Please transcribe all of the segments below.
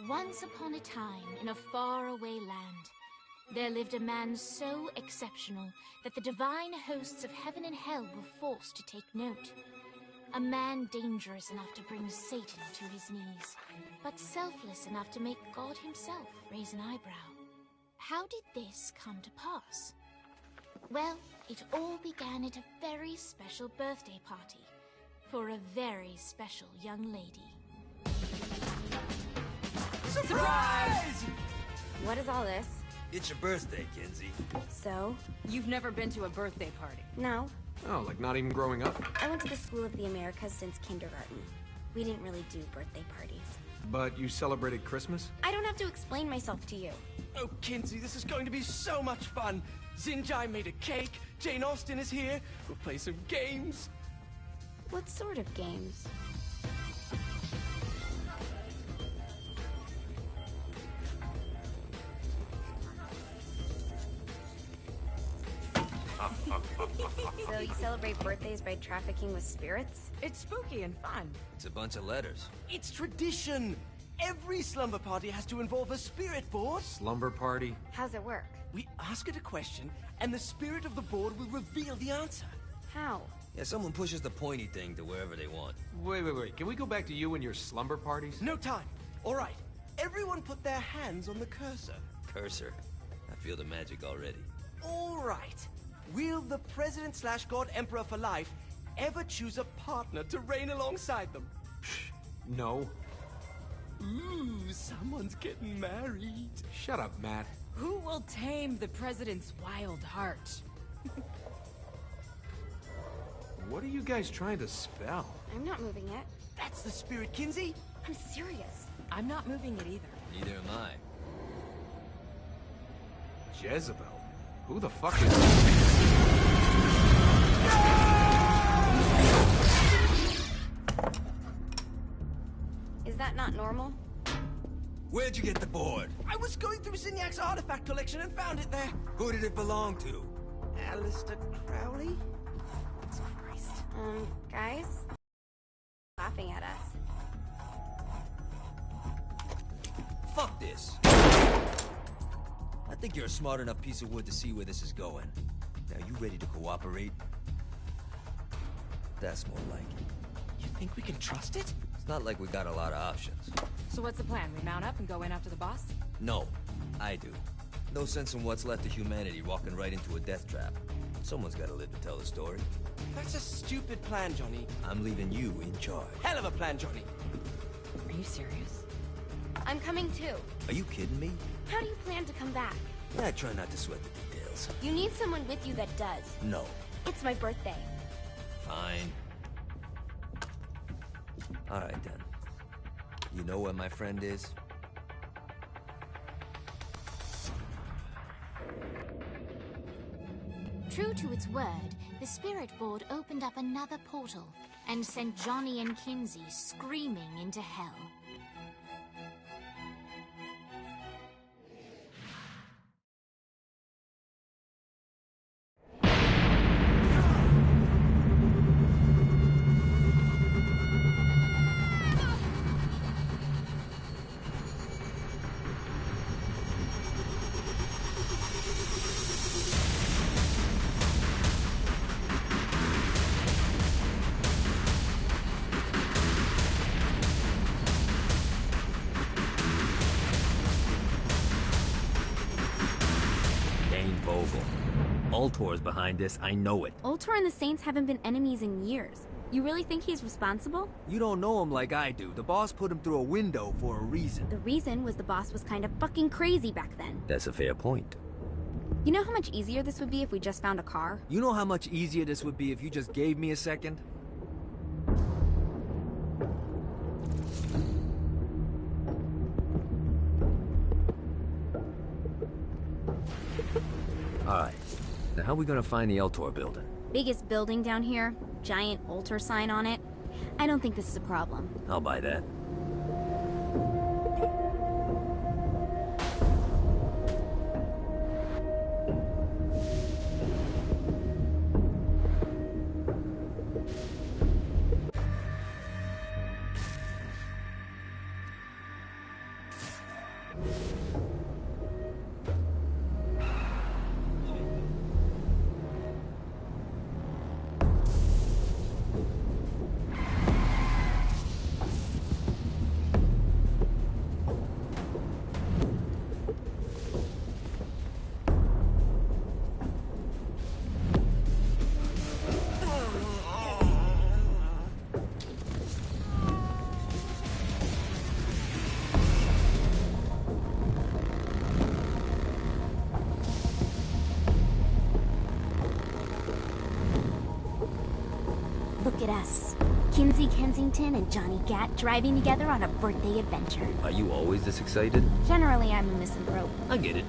Once upon a time, in a faraway land, there lived a man so exceptional that the divine hosts of heaven and hell were forced to take note. A man dangerous enough to bring Satan to his knees, but selfless enough to make God himself raise an eyebrow. How did this come to pass? Well, it all began at a very special birthday party for a very special young lady. Surprise! What is all this? It's your birthday, Kinsey. So? You've never been to a birthday party? No. Oh, like not even growing up? I went to the School of the Americas since kindergarten. We didn't really do birthday parties. But you celebrated Christmas? I don't have to explain myself to you. Oh, Kinsey, this is going to be so much fun. Xinjai made a cake, Jane Austen is here, we'll play some games. What sort of games? So you celebrate birthdays by trafficking with spirits? It's spooky and fun. It's a bunch of letters. It's tradition. Every slumber party has to involve a spirit board. Slumber party? How's it work? We ask it a question, and the spirit of the board will reveal the answer. How? Yeah, someone pushes the pointy thing to wherever they want. Wait. Can we go back to you and your slumber parties? No time. All right. Everyone put their hands on the cursor. Cursor. I feel the magic already. All right. Will the President/God Emperor for life ever choose a partner to reign alongside them? No. Ooh, someone's getting married. Shut up, Matt. Who will tame the president's wild heart? What are you guys trying to spell? I'm not moving it. That's the spirit, Kinsey. I'm serious. I'm not moving it either. Neither am I. Jezebel? Who the fuck is... Is that not normal? Where'd you get the board? I was going through Signac's artifact collection and found it there. Who did it belong to? Alistair Crowley? Christ. Guys? Laughing at us. Fuck this. I think you're a smart enough piece of wood to see where this is going. Now, you ready to cooperate? That's more like it. You think we can trust it? It's not like we got a lot of options. So what's the plan? We mount up and go in after the boss? No, I do. No sense in what's left of humanity walking right into a death trap. Someone's gotta live to tell the story. That's a stupid plan, Johnny. I'm leaving you in charge. Hell of a plan, Johnny. Are you serious? I'm coming too. Are you kidding me? How do you plan to come back? Yeah, I try not to sweat the details. You need someone with you that does. No. It's my birthday. Fine. Alright then. You know where my friend is? True to its word, the spirit board opened up another portal and sent Johnny and Kinsey screaming into hell. Ultor's behind this, I know it. Ultor and the Saints haven't been enemies in years. You really think he's responsible? You don't know him like I do. The boss put him through a window for a reason. The reason was the boss was kind of fucking crazy back then. That's a fair point. You know how much easier this would be if we just found a car? You know how much easier this would be if you just gave me a second? Alright. Now how are we gonna find the Eltor building? Biggest building down here, giant altar sign on it. I don't think this is a problem. I'll buy that. at us. Kinsey Kensington and Johnny Gat driving together on a birthday adventure. Are you always this excited? Generally, I'm a misanthrope. I get it.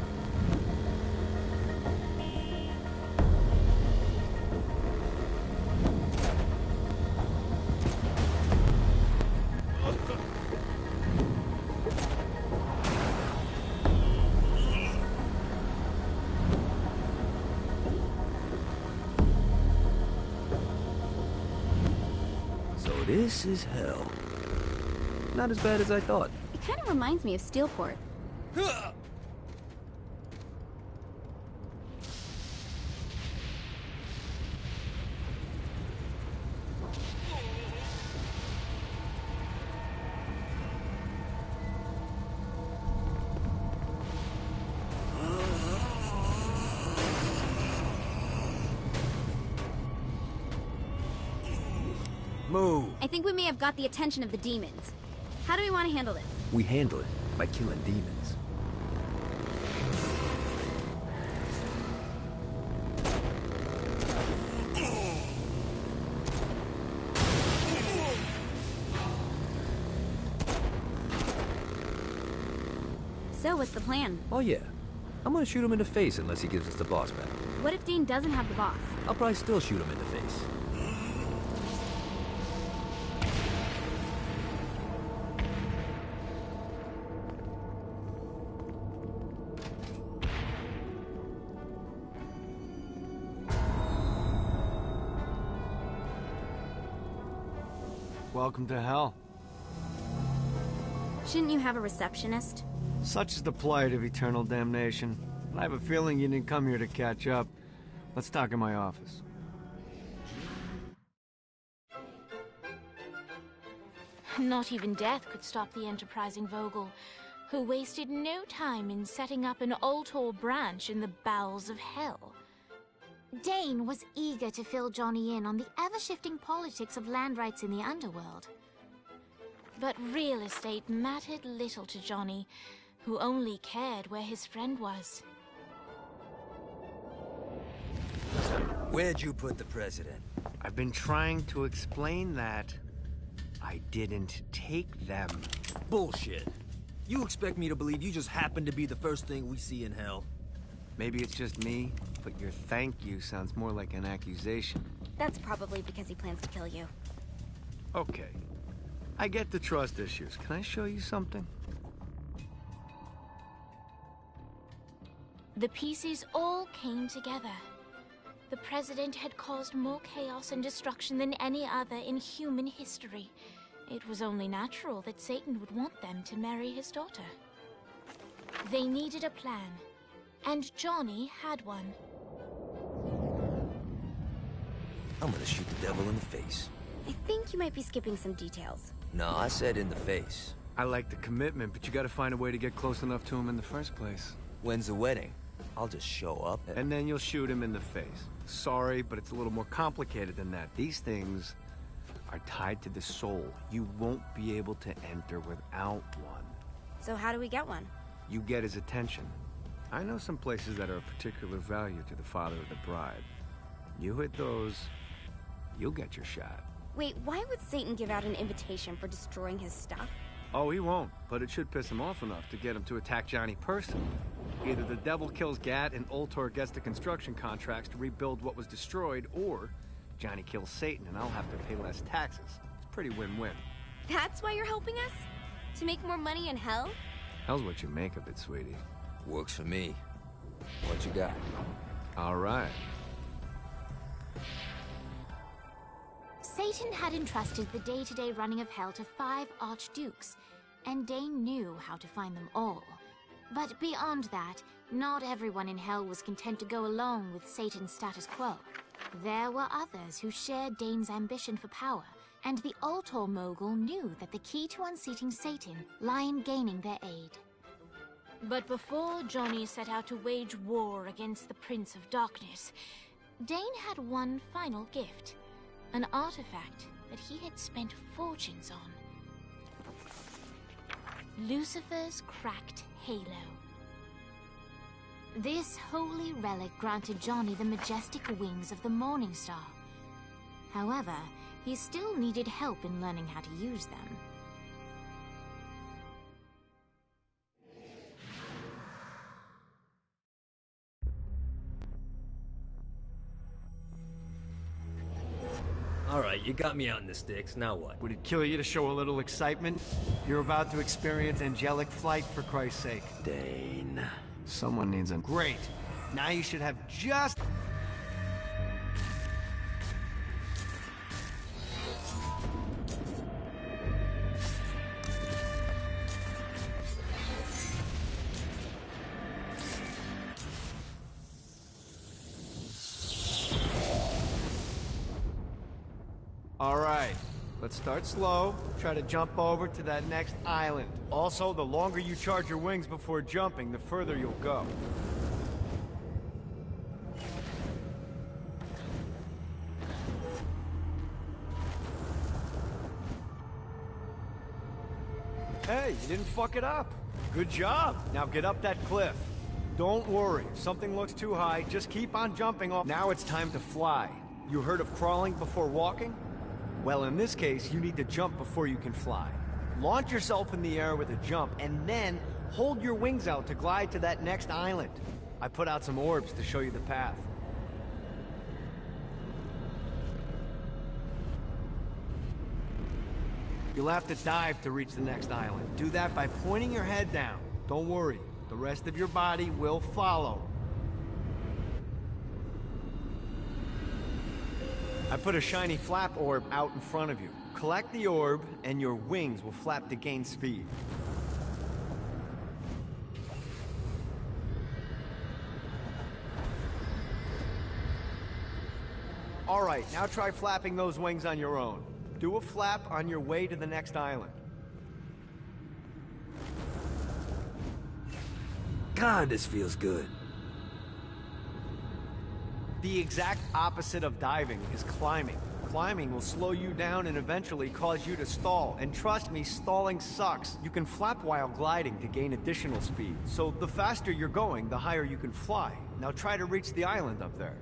This is hell. Not as bad as I thought. It kind of reminds me of Steelport. Move. I think we may have got the attention of the demons. How do we want to handle this? We handle it by killing demons. So, what's the plan? Oh yeah. I'm gonna shoot him in the face unless he gives us the boss back. What if Dane doesn't have the boss? I'll probably still shoot him in the face. Welcome to hell. Shouldn't you have a receptionist? Such is the plight of eternal damnation. I have a feeling you didn't come here to catch up. Let's talk in my office. Not even death could stop the enterprising Vogel, who wasted no time in setting up an Ultor branch in the bowels of hell. Dane was eager to fill Johnny in on the ever-shifting politics of land rights in the underworld. But real estate mattered little to Johnny, who only cared where his friend was. Where'd you put the president? I've been trying to explain that. I didn't take them. Bullshit. You expect me to believe you just happened to be the first thing we see in hell? Maybe it's just me, but your thank you sounds more like an accusation. That's probably because he plans to kill you. Okay. I get the trust issues. Can I show you something? The pieces all came together. The president had caused more chaos and destruction than any other in human history. It was only natural that Satan would want them to marry his daughter. They needed a plan, and Johnny had one. I'm gonna shoot the devil in the face. I think you might be skipping some details. No, I said in the face. I like the commitment, but you gotta find a way to get close enough to him in the first place. When's the wedding? I'll just show up And then you'll shoot him in the face. Sorry, but it's a little more complicated than that. These things are tied to the soul. You won't be able to enter without one. So how do we get one? You get his attention. I know some places that are of particular value to the father of the bride. You hit those, you'll get your shot. Wait, why would Satan give out an invitation for destroying his stuff? Oh, he won't, but it should piss him off enough to get him to attack Johnny personally. Either the devil kills Gat and Ultor gets the construction contracts to rebuild what was destroyed, or Johnny kills Satan and I'll have to pay less taxes. It's pretty win-win. That's why you're helping us? To make more money in hell? Hell's what you make of it, sweetie. Works for me. What you got? All right. Satan had entrusted the day-to-day running of hell to 5 archdukes, and Dane knew how to find them all. But beyond that, not everyone in hell was content to go along with Satan's status quo. There were others who shared Dane's ambition for power, and the Ultor mogul knew that the key to unseating Satan lay in gaining their aid. But before Johnny set out to wage war against the Prince of Darkness, Dane had one final gift. An artifact that he had spent fortunes on. Lucifer's cracked halo. This holy relic granted Johnny the majestic wings of the Morning Star. However, he still needed help in learning how to use them. Alright, you got me out in the sticks, now what? Would it kill you to show a little excitement? You're about to experience angelic flight, for Christ's sake. Dane. Someone needs a... Great! Now you should have just... Alright, let's start slow. Try to jump over to that next island. Also, the longer you charge your wings before jumping, the further you'll go. Hey, you didn't fuck it up. Good job. Now get up that cliff. Don't worry, if something looks too high, just keep on jumping off. Now it's time to fly. You heard of crawling before walking? Well, in this case, you need to jump before you can fly. Launch yourself in the air with a jump, and then hold your wings out to glide to that next island. I put out some orbs to show you the path. You'll have to dive to reach the next island. Do that by pointing your head down. Don't worry, the rest of your body will follow. I put a shiny flap orb out in front of you. Collect the orb, and your wings will flap to gain speed. Alright, now try flapping those wings on your own. Do a flap on your way to the next island. God, this feels good. The exact opposite of diving is climbing. Climbing will slow you down and eventually cause you to stall. And trust me, stalling sucks. You can flap while gliding to gain additional speed. So the faster you're going, the higher you can fly. Now try to reach the island up there.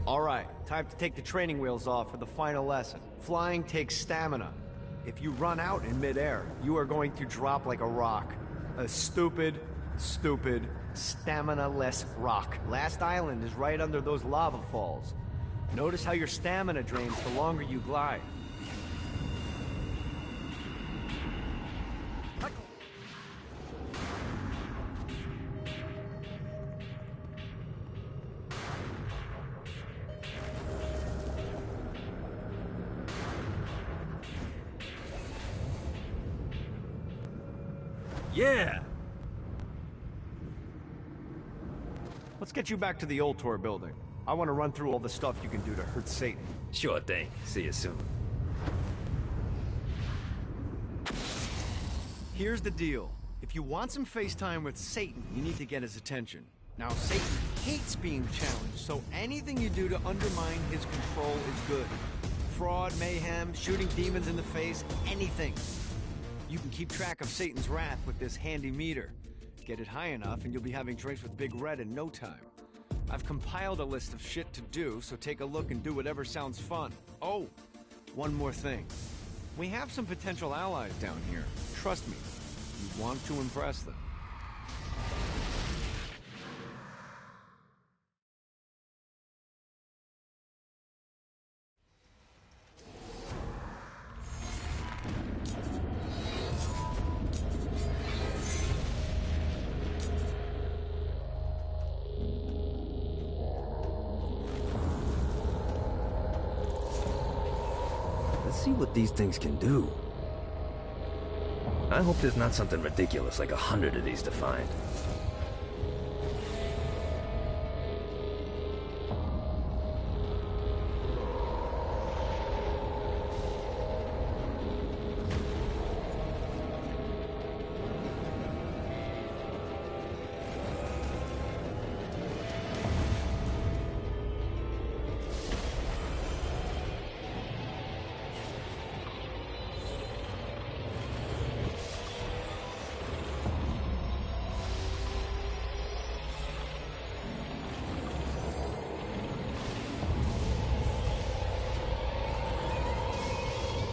Alright, time to take the training wheels off for the final lesson. Flying takes stamina. If you run out in midair, you are going to drop like a rock. A stupid, stamina-less rock. Last island is right under those lava falls. Notice how your stamina drains the longer you glide. Yeah! Let's get you back to the Ultor building. I want to run through all the stuff you can do to hurt Satan. Sure thing. See you soon. Here's the deal. If you want some FaceTime with Satan, you need to get his attention. Now, Satan hates being challenged, so anything you do to undermine his control is good. Fraud, mayhem, shooting demons in the face, anything. You can keep track of Satan's wrath with this handy meter. Get it high enough and you'll be having drinks with Big Red in no time. I've compiled a list of shit to do, so take a look and do whatever sounds fun. Oh, one more thing. We have some potential allies down here. Trust me, you want to impress them. Let's see what these things can do. I hope there's not something ridiculous like 100 of these to find.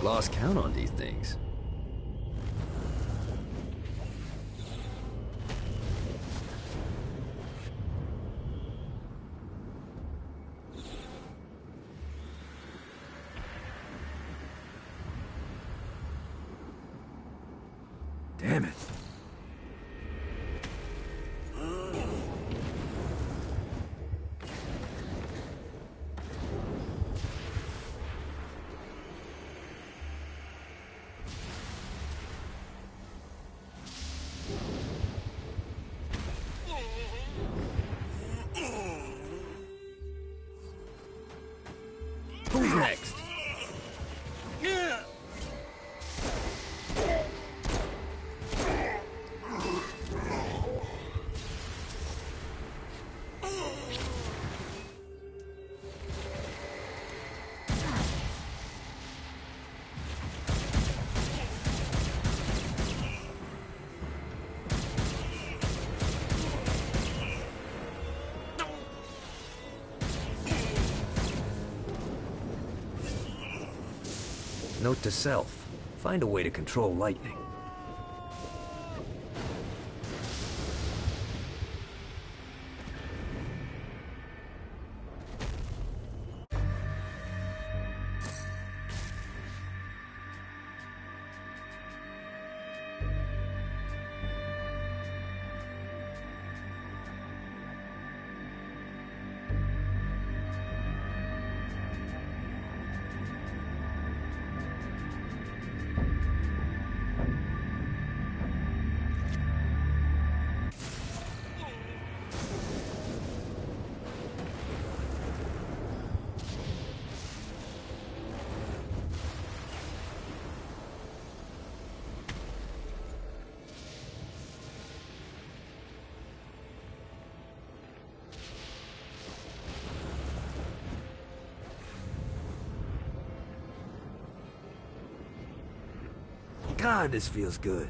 lost count on these things. Damn it. Who's next? Note to self, find a way to control lightning. God, this feels good.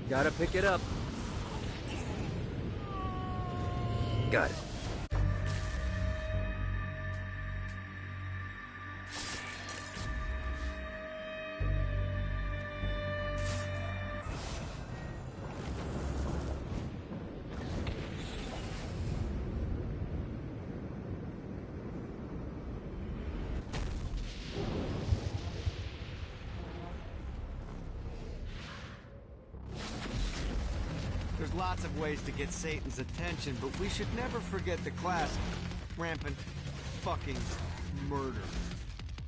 Gotta pick it up. Got it. There's lots of ways to get Satan's attention, but we should never forget the classic. Rampant fucking murder.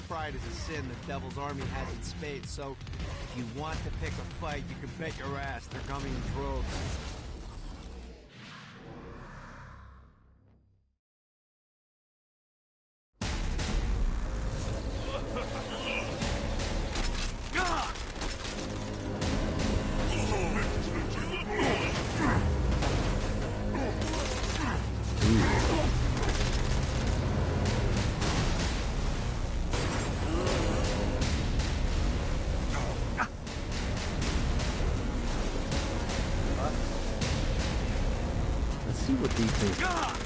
Pride is a sin the Devil's Army has in spades, so if you want to pick a fight, you can bet your ass they're coming in droves. Let's see what these things.